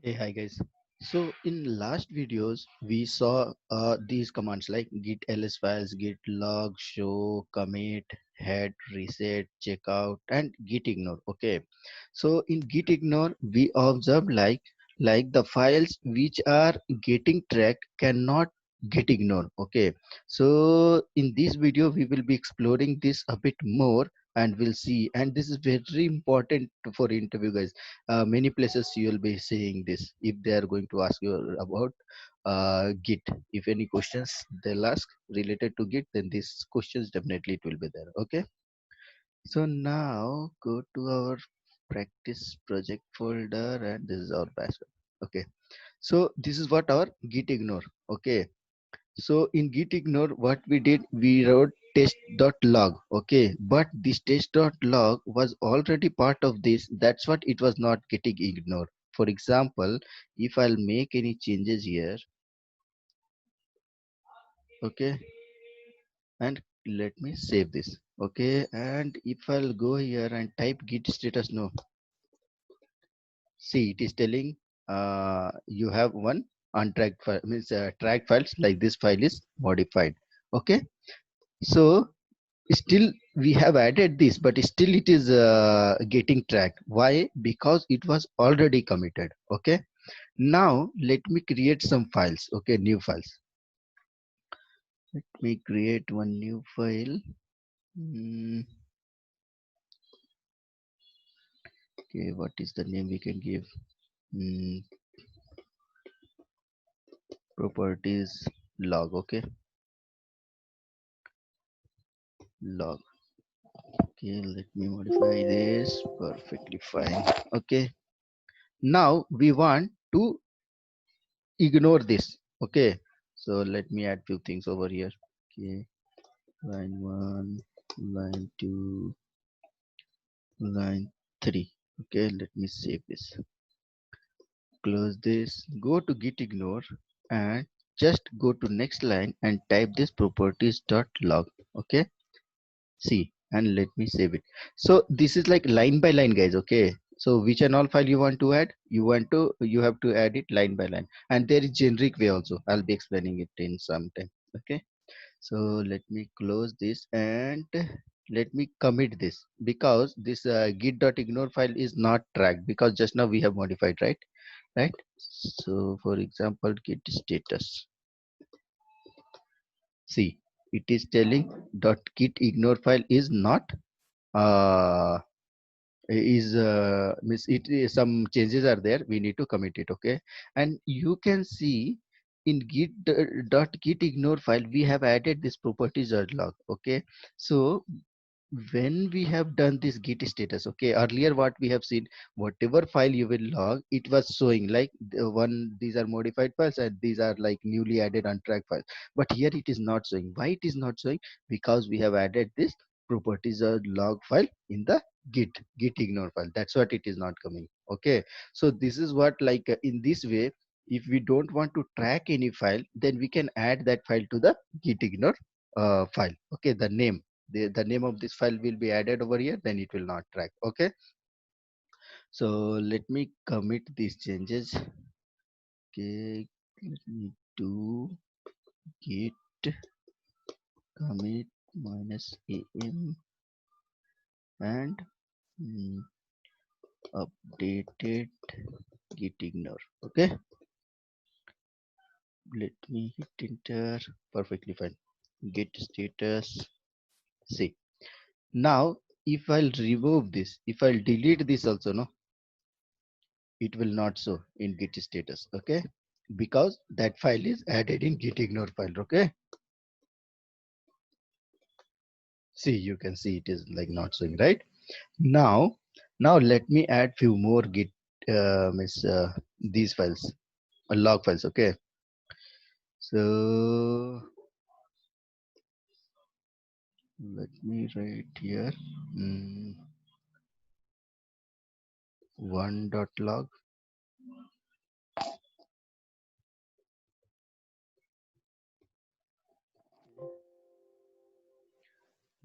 Hey, hi guys. So in last videos, we saw these commands like git ls files, git log, show, commit, head, reset, checkout, and git ignore. Okay. So in git ignore, we observe like the files which are getting tracked cannot get ignored. Okay. So in this video, we will be exploring this a bit more and we'll see. And this is very important for interview guys. Many places you will be saying this if they are going to ask you about git. If any questions they'll ask related to git, then these questions definitely it will be there. Okay, so now go to our practice project folder and this is our password. Okay, so this is what our git ignore. Okay, so in git ignore what we did, we wrote test.log. Okay, but this test.log was already part of this, that's what it was not getting ignored. For example, if I'll make any changes here, okay, and let me save this. Okay, and if I'll go here and type git status, no, see it is telling you have one untracked file, means tracked files, like this file is modified. Okay, so still we have added this, but still it is getting tracked. Why? Because it was already committed. Okay, now let me create some files. Okay, new files. Let me create one new file. Mm, okay, what is the name we can give? mm, Properties log. Okay, log. Okay, let me modify this. Perfectly fine. Okay, now we want to ignore this. Okay, so let me add few things over here. Okay, line 1, line 2, line 3. Okay, let me save this, close this, go to git ignore, and just go to next line and type this properties dot log. Okay, see, and let me save it. So this is like line by line guys. Okay, so which and all file you want to add, you have to add it line by line, and there is generic way also, I'll be explaining it in some time. Okay, so let me close this and let me commit this, because this git.ignore file is not tracked because just now we have modified, right. So for example, git status, see, it is telling dot git ignore file is not uh means it is some changes are there, we need to commit it. Okay, and you can see in dot git ignore file we have added this properties log. Okay, so when we have done this git status, okay, earlier what we have seen, whatever file you will log, it was showing like these are modified files and these are like newly added untracked files, but here it is not showing. Why it is not showing? Because we have added this properties log file in the git ignore file, that's what it is not coming. Okay, so this is what, like in this way, if we don't want to track any file, then we can add that file to the git ignore file. Okay, the name of this file will be added over here, then it will not track. Okay, so let me commit these changes. Okay, let me do git commit minus am and mm, updated git ignore. Okay, let me hit enter. Perfectly fine. Git status, see, now if I'll remove this, if I'll delete this also, no, it will not show in git status. Okay, because that file is added in git ignore file. Okay, see, you can see it is like not showing, right. Now let me add few more git means these files, log files. Okay, so let me write here mm, one dot log.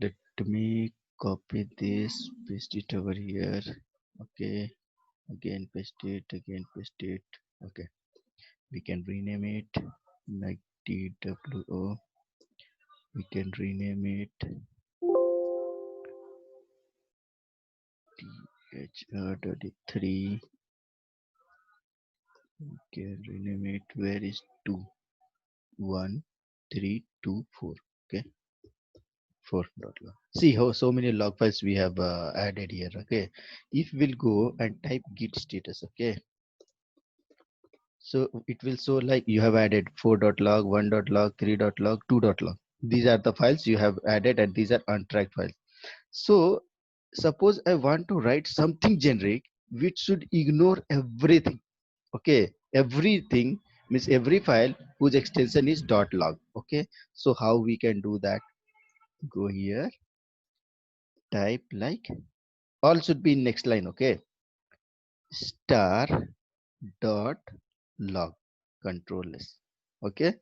Let me copy this, paste it over here. Okay, again paste it, again paste it. Okay, we can rename it like TWO. We can rename it THR33. We can rename it, where is 2? 1 3 2 4. Okay, 4 dot log. See how so many log files we have added here. Okay, if we'll go and type git status, okay, so it will show like you have added 4.log, 1.log, 3.log, 2.log. These are the files you have added and these are untracked files. So suppose I want to write something generic which should ignore everything. Okay, everything means every file whose extension is .log. Okay, so how we can do that? Go here, type like, all should be in next line. Okay, star dot log, control s. Okay,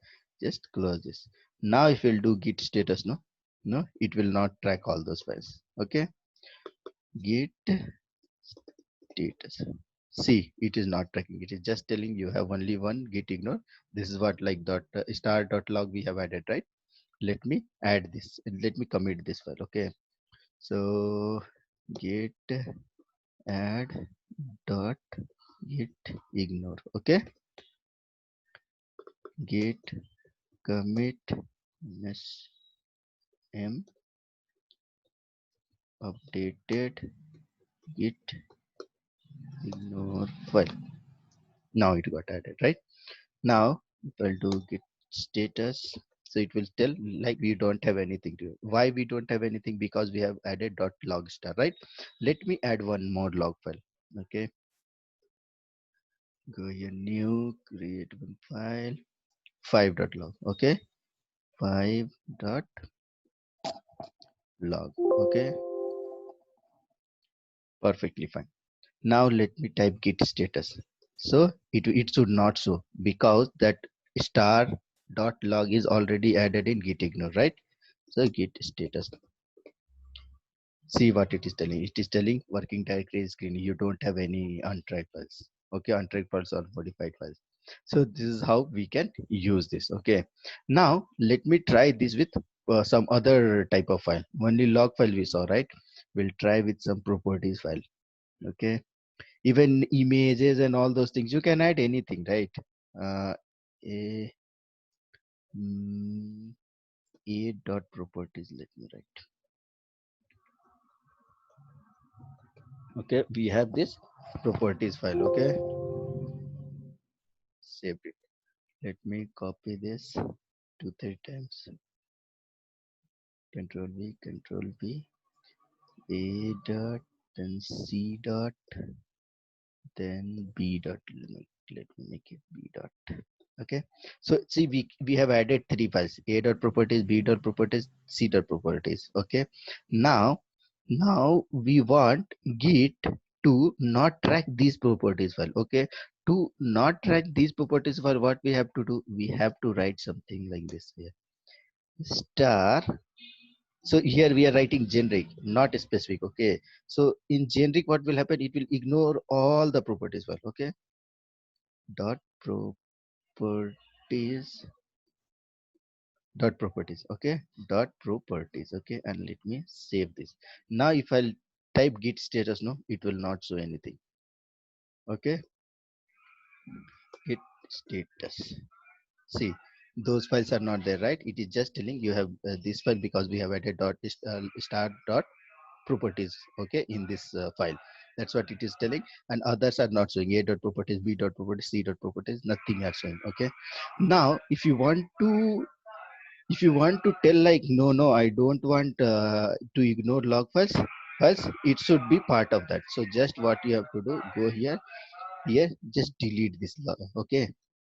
just close this. Now if we'll do git status, no, it will not track all those files. Okay, git status, see, it is not tracking, it is just telling you have only one git ignore. This is what like dot star dot log we have added, right? Let me add this and let me commit this file. Okay, so git add dot git ignore. Okay, git commit m updated git ignore file. Now it got added, right? Now if I'll do git status, so it will tell like we don't have anything to. Why we don't have anything? Because we have added dot log star, right? Let me add one more log file. Okay, go here, new, create one file, 5.log. Okay, 5.log. Okay, perfectly fine. Now let me type git status. So it should not show because that star dot log is already added in git ignore, right? So git status. See what it is telling. It is telling working directory is green. You don't have any untracked files. Okay, untracked files or modified files. So this is how we can use this. Okay. Now let me try this with some other type of file. Only log file we saw, right? We'll try with some properties file. Okay, even images and all those things you can add anything, right? uh, a, mm, a dot properties, let me write. Okay, we have this properties file. Okay, save it. Let me copy this 2 3 times. Control V, control V, a dot, then c dot, then b dot. Let me make it b dot. Okay, so see, we have added 3 files: a dot properties, b dot properties, c dot properties. Okay, now we want git to not track these properties file. Okay, to not track these properties file, what we have to do? We have to write something like this here, star. So here we are writing generic, not specific. Okay, so in generic what will happen? It will ignore all the properties file. Okay, dot properties, dot properties. Okay, dot properties. Okay, and let me save this. Now if I'll type git status, no, it will not show anything. Okay, git status, see, those files are not there, right? It is just telling you have this file because we have added dot start dot properties. Okay, in this file, that's what it is telling. And others are not showing: a dot properties, b dot properties, c dot properties, nothing are showing. Okay, now if you want to tell like, no, I don't want to ignore log files, it should be part of that. So just what you have to do, go here, just delete this log. Okay,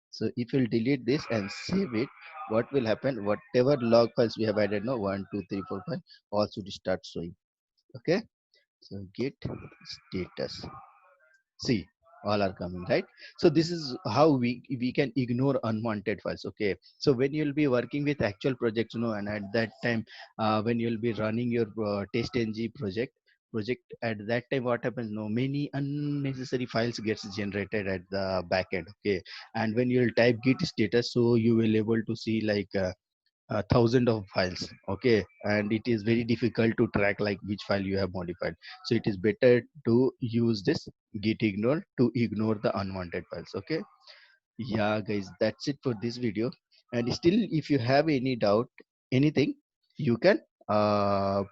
so if you'll delete this and save it, what will happen? Whatever log files we have added, no, 1 2 3 4 5, all should start showing. Okay, so git status, see, all are coming, right? So this is how we can ignore unwanted files. Okay, so when you'll be working with actual projects, and at that time when you'll be running your test ng project, project, at that time what happens, no, many unnecessary files gets generated at the back end. Okay, and when you'll type git status, so you will able to see like a thousand of files. Okay, and it is very difficult to track like which file you have modified. So it is better to use this git ignore to ignore the unwanted files. Okay, yeah guys, that's it for this video. And still, if you have any doubt, anything, you can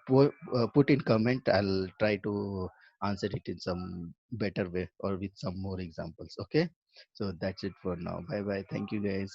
put in comment. I'll try to answer it in some better way or with some more examples. Okay, so that's it for now. Bye bye, thank you guys.